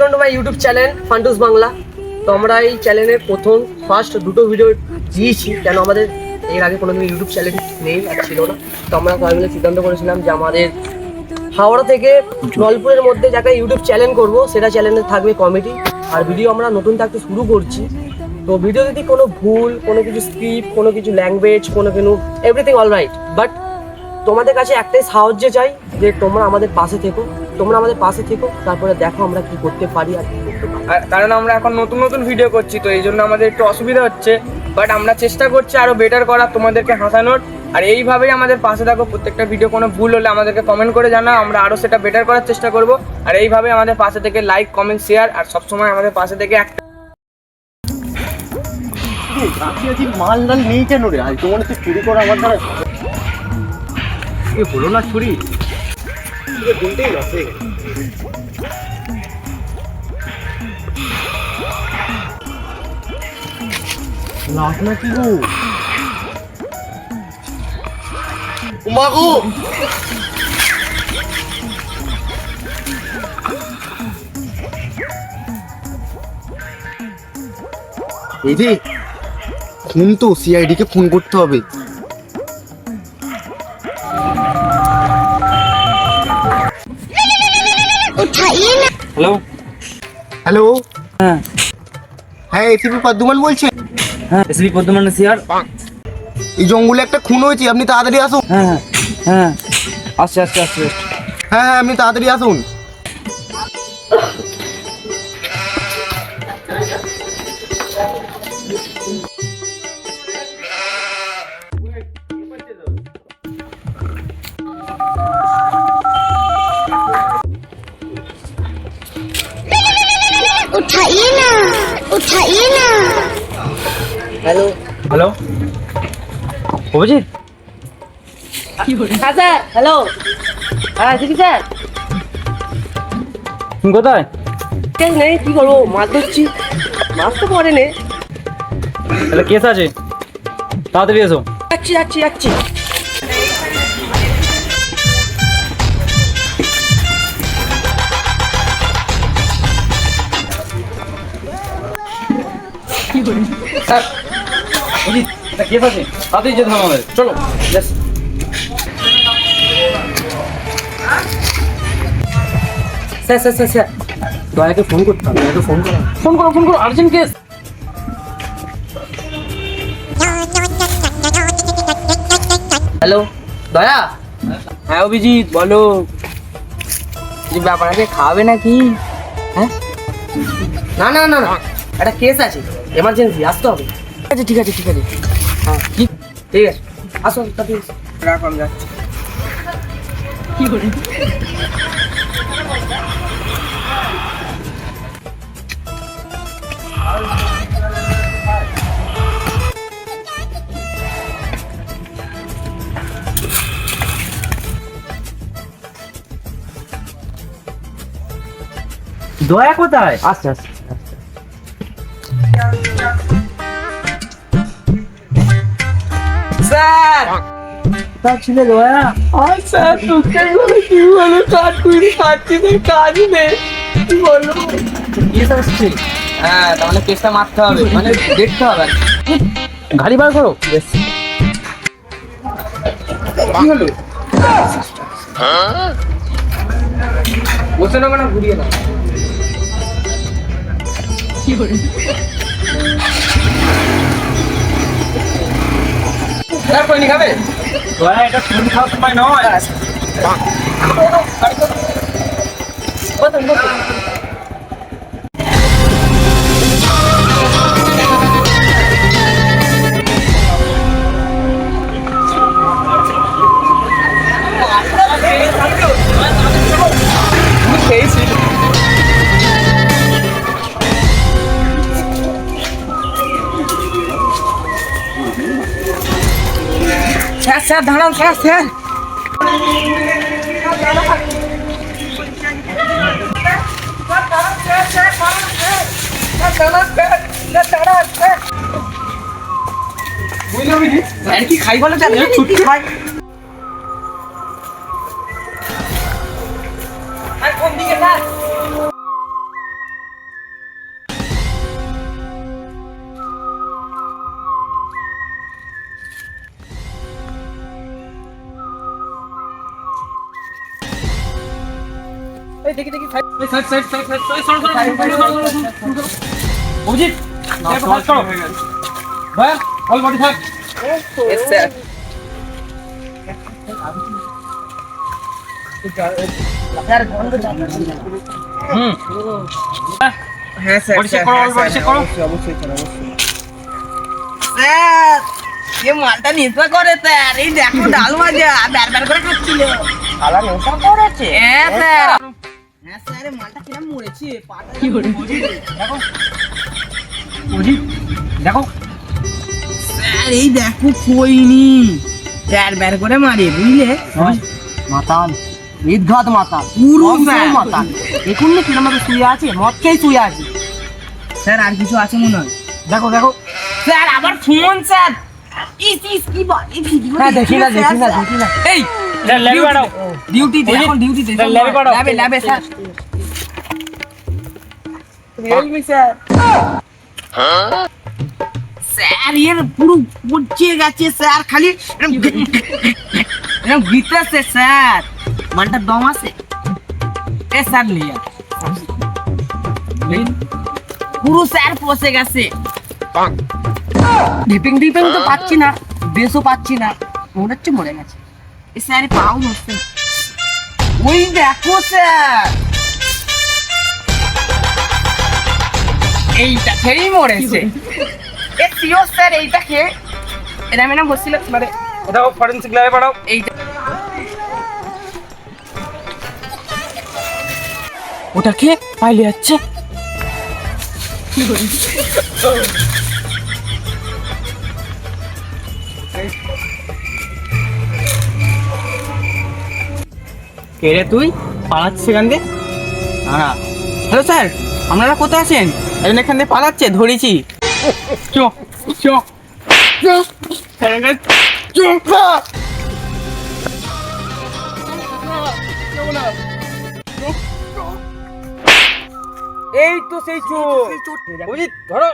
Welcome to my YouTube channel Funtoosh Bangla. তো আমরা এই চ্যানেলের ফার্স্ট দুটো ভিডিও দিয়েছি, কেন আমাদের এর আগে কোনোদিন ইউটিউব চ্যানেল নেই আর ছিল না। তো আমরা সবাই মিলে সিদ্ধান্ত করেছিলাম যে আমাদের হাওড়া থেকে জলপুরের মধ্যে যাকে ইউটিউব চ্যানেল করবো, সেটা চ্যানেলে থাকবে কমেডি। আর ভিডিও আমরা নতুন থাকতে শুরু করছি। তো ভিডিও যদি কোনো ভুল, কোনো কিছু স্ক্রিপ্ট, কোনো কিছু ল্যাঙ্গুয়েজ, কোনো এভরিথিং অল রাইট, বাট তোমাদের কাছে একটাই সাহায্য চাই যে তোমরা আমাদের পাশে থেকো, তারপরে দেখো আমরা কি করতে পারি আর কি করতে পারি। কারণ আমরা এখন নতুন নতুন ভিডিও করছি, তো এই জন্য আমাদের একটু অসুবিধা হচ্ছে, বাট আমরা চেষ্টা করছি আরো বেটার করার, তোমাদেরকে হাসানোর। আর এইভাবেই আমাদের পাশে থাকো, প্রত্যেকটা ভিডিও কোনো ভুল হলে আমাদেরকে কমেন্ট করে জানাও, আমরা আরো সেটা বেটার করার চেষ্টা করব। আর এইভাবে আমাদের পাশে থেকে লাইক, কমেন্ট, শেয়ার, আর সবসময় আমাদের পাশে থেকে একটা মাল ডাল নেই কেন রে? আজ তোমার তো চুরি করা আমার দ্বারা হলো না। চুরি বলতেই আছে লাভ না কি গো মাগো। এই যে ফোন তো সিআইডি কে ফোন করতে হবে। হ্যালো হ্যালো, হ্যাঁ হ্যাঁ এসিপি পদ্মমান বলছেন? হ্যাঁ এসবি বর্ধমান সিআর। এই জঙ্গলে একটা খুন হয়েছে, আপনি তাড়াতাড়ি আসুন। হ্যাঁ হ্যাঁ আসছে। হ্যাঁ হ্যাঁ আপনি তাড়াতাড়ি আসুন। उठाइए ना। হ্যালো হ্যালো অভিজিৎ, হ্যাঁ স্যার, হ্যালো, হ্যাঁ দিদি স্যার। তুমি কোথায়? কেস নেই, কি করবো, মাছ ধরছি। মাছ তো পরে নে, তাহলে কেস আছে, তাড়াতাড়ি এসো। যাচ্ছি। স্যার অভিজিৎ, একটা কেস আছে, তাড়াতাড়ি যেতে হবে আমাদের, চলো। স্যার দয়াকে ফোন করতে হবে, ফোন করো, আর্জেন্ট কেস। হ্যালো দয়া। হ্যাঁ অভিজিৎ বলো। যে ব্যাপার আছে, খাওয়াবে নাকি? হ্যাঁ, না, একটা কেস আছে, এমার্জেন্সি আসতে হবে। ঠিক আছে হ্যাঁ ঠিক আছে, আসো তাড়াতাড়ি। রাখ, আমি যাচ্ছি। কি করে দয়া কোথায়? আচ্ছা স্যার তার ছিল দয়া। আর স্যার দুঃখের বলে কি বলো, খাচ্ছি নেই, কি বলো? কেস আসছে। হ্যাঁ তাহলে কেসটা মারতে হবে, মানে দেখতে হবে। গাড়ি বার করো। কি হলো? বসে না মানে ঘুরিয়ে দাও। কি করে কইনি খাবে? এটা ফোন খাওয়ার সময় নয়। স্যার দাঁড়ান স্যার। স্যার কি খাই বলে জানেন? ছুটি খাই। আর কোন দিকে স্যার? দেখি দেখি সাইড অভিজিৎ ফাস্ট করো ভাইয়া অল বডি থাক यस স্যার यार গন্ধ যাচ্ছে হ্যাঁ স্যার বডি চেক করো অল বডি চেক করো অবশ্যই স্যার অবশ্যই স্যার এ মালটা নেশা করে স্যার এই দেখো ডাল ভাজা বারবার করে খাচ্ছিল শালা নেশা করেছে হ্যাঁ স্যার হ্যাঁ স্যার এই মালটা কিরম মরেছে কি করে দেখো অভিজিৎ দেখো স্যার এই দেখো কইনি বারবার করে মারে বুঝলে মাতাল নির্ঘাত মাতাল পুরো অবশ্যই স্যার। মাতাল দেখুন না কিরম ভাবে শুয়ে আছে মদ খেয়ে শুয়ে আছে স্যার আর কিছু আছে মনে হয় দেখো দেখো স্যার আবার ফোন স্যার ইস কি বলে ভিডিও হ্যাঁ দেখি না এই ল্যাবে পাঠাও ডিউটিতে এখন ডিউটিতে স্যার, ল্যাবে পাঠাও। ল্যাবে স্যার রিয়েলমি স্যার স্যার এর পুরো পচে গেছে স্যার খালি এরকম গিতেছে স্যার মালটা দম আছে এ স্যার লিয়া পুরো স্যার পচে গেছে ডিপিং তো পাচ্ছি না বেশও পাচ্ছি না মনে হচ্ছে মরে গেছে এ স্যার পাও নষ্ট ওই দেখো স্যার এইটা খেয়েই মরেছে এ সিও স্যার এইটা খেয়ে এরা মেনা বসছিল মানে দেখো ফরেনসিক ল্যাবে পাঠাও এইটা ওটা খেয়ে পাইলে যাচ্ছে কে রে তুই পালাচ্ছিস সেখান দিয়ে হ্যালো স্যার আপনারা কোথায় আছেন একজন এখান থেকে পালাচ্ছে ধরেছি চ চ এই তো সেই চোর অভিজিৎ ধরো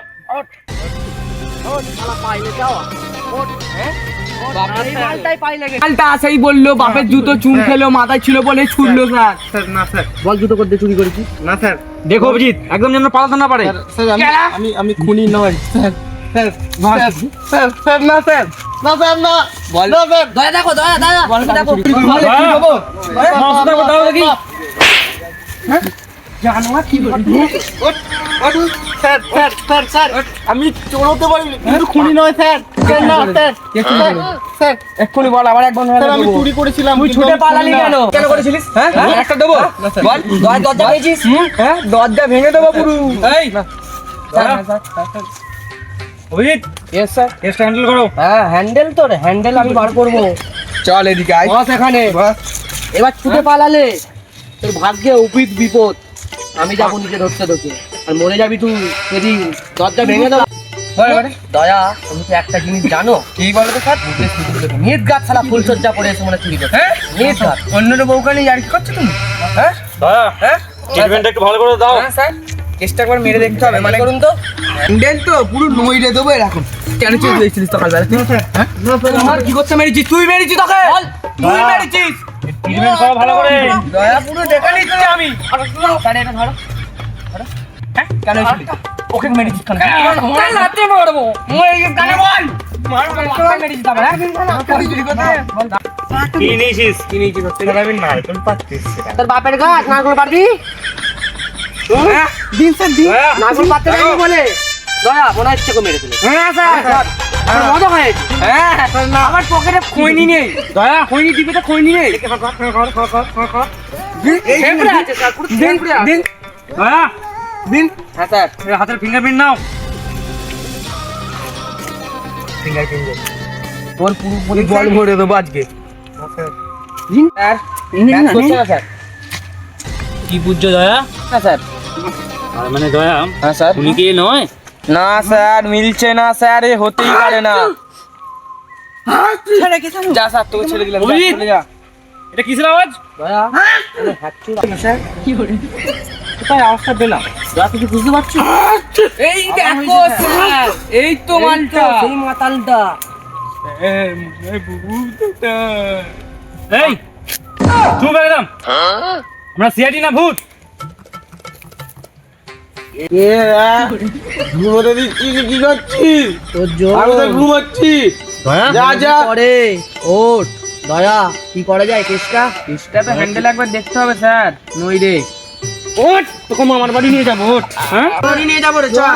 মালটা সেই বললো বাপের জুতো চুন খেলো মাথায় ছিল বলে ছুটলো স্যার স্যার না স্যার বল জুতো করতে চুরি করেছি না স্যার দেখো অভিজিৎ একদম যেন পালাতে না পারে আমি খুনি নয় স্যার স্যার না স্যার দয়া দেখো দয়া দেখো আমি চোর হতে পারি কিন্তু খুনি নয় স্যার স্যার না স্যার স্যার এক্ষুনি বল আবার একবার স্যার আমি চুরি করেছিলাম তুই কিন্তু ছুটে আমি পালালি খুনি না। কেন কেন করেছিলিস হ্যাঁ একটা দেবো বল দরজা ভেঙেছিস হ্যাঁ দরজা ভেঙে দেবো পুরো এই অভিজিৎ ইয়েস স্যার কেসটা হ্যান্ডেল করো হ্যাঁ হ্যান্ডেল আমি বার করবো চল এদিকে আয় বস এখানে এবার ছুটে পালালে তোর ভাগ্যে উপিত বিপদ আমি যাবো নিজে ধরতে তোকে আর মরে যাবি তুই যদি দরজা ভেঙে দাও দয়া তুমি তো একটা জিনিস জানো কি বলো তো স্যার নিট গাছ ছাড়া ফুলসজ্জা করে এসে মনে চুরি করছে হ্যাঁ নিট গাছ অন্যটা বউকে নিয়ে আর কি করছো তুমি হ্যাঁ হ্যাঁ ট্রিটমেন্টটা একটু ভালো করে দাও হ্যাঁ স্যার কেসটা একবার মেরে দেখতে হবে মানে করুন তো হ্যান্ডেল তো পুরো নইরে দেবো এরকম কেন চুপ হয়েছিলিস সকালবেলা আমার কি করতে মেরেছিস তুই মেরেছিস তোকে তুই মেরেছিস ট্রিটমেন্ট করো ভালো করে দয়া পুরো দেখে নিচ্ছি আমি স্যার এটা ধরো হ্যাঁ কেন হয়েছিল ওকে মেরেছিস কেন লাতে মারবো কানে বল মার মেরেছিস তারপর কি নিয়েছিস কি নিয়েছিস হচ্ছে আমি নারকেল পাচ্ছিস তোর বাপের গাছ নারকল পারবি দিন স্যার দিন নারকল পাততে যাবি বলে দয়া মনে হচ্ছে কো মেরে দিলে হ্যাঁ স্যার মজা হয়েছে হ্যাঁ আমার পকেটে খৈনি নেই দয়া খৈনি টিপে তো খৈনি নেই টেম্পরে আছে স্যার পুরো টেম্পরে আছে দিন দয়া দিন হ্যাঁ স্যার এই হাতের ফিঙ্গারপ্রিন্ট নাও তোর পুরো জল ভরে দেবো আজকে স্যার ম্যাচ করছে না স্যার কি বুঝছো দয়া হ্যাঁ স্যার আর মানে দয়া হ্যাঁ স্যার তুমি কি এ নয় না স্যার মিলছে না স্যার এ হতেই পারে না যা স্যার তোকে ছেড়ে দিলাম যা, অভিজিৎ! চলে যা এটা কিসের আওয়াজ দয়া হ্যাকচুর স্যার কোথায় আওয়াজটা পেলাম দয়া কিছু বুঝতে পারছি এই দেখো স্যার এই তো মালটা সেই মাতালটা এই চুপ একদম আমরা সিআইডি না ভূত ঘুমোতে দিচ্ছি কি করছিস? তোর জোর আমি তো ঘুমাচ্ছি। যা যা করে ওঠ দয়া কি করা যায় কেসটা? কেসটা তো হ্যান্ডেল একবার দেখতে হবে স্যার। নই রে ওঠ তোকে মামার বাড়ি নিয়ে যাবো ওঠ হ্যাঁ বাড়ি নিয়ে যাবো রে চল।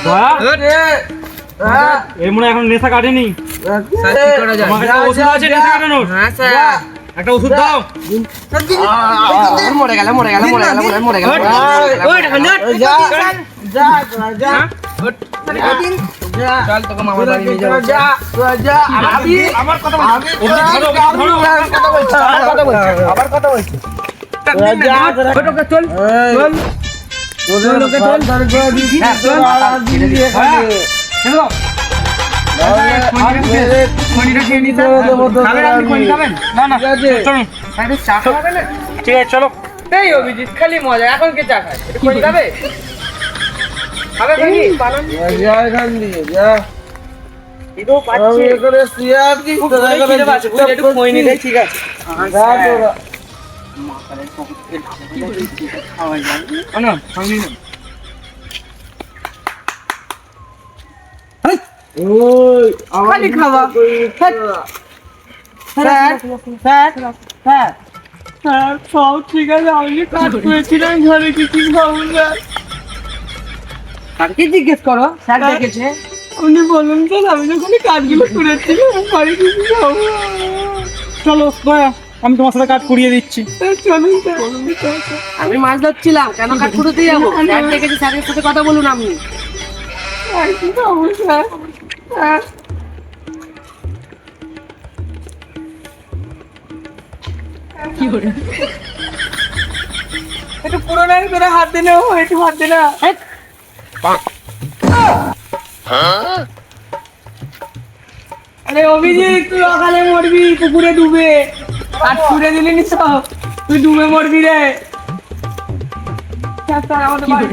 দয়া এর মনে হয় এখন নেশা কাটেনি স্যার কি করা যায়? আমার কাছে ওষুধ আছে নেশা কাটানোর হ্যাঁ স্যার। একটা ওষুধ দাও মরে গেল মরে গেল মরে গেল মরে গেল চল তোকে মামার বাড়ি নিয়ে যাবো। আমার কথা বলছি আবার কথা বলছি। চল ঠিক আছে চলো এই অভিজিৎ খালি মজা, এখন কে চা খায়? একটু খই খাবে? খাবে খই? এটাও পাচ্ছে। খুব জোরেই খিদে পাচ্ছে, বুঝলি? একটু খই নিলে ঠিক আছে। না, খাইনি না। খালি খাওয়া। স্যার সব ঠিক আছে, আমি কাজ করেছিলাম ঘরে কিছু খাবো না। কি জিজ্ঞেস করো স্যার দেখেছে আপনি বলুন স্যার, আমি যখন কাজগুলো করেছিলাম ঘরে কিছু খাবো না। চলো দয়া আমি তোমার সাথে কাজ করিয়ে দিচ্ছি চলুন স্যার। আমি মাছ ধরছিলাম কেন কাঠ কুড়োতে যাবো স্যার দেখেছে স্যারের সাথে কথা বলুন আপনি আর কি খাবো স্যার? একটু পুরোনো করে হাত দিলে একটু হাত দিলে আরে অভিজিৎ, তুই অকালে মরবি পুকুরে ডুবে। আর ছুড়ে দিলি নি সব, তুই ডুবে মরবি রে। স্যার আমাদের বাড়ি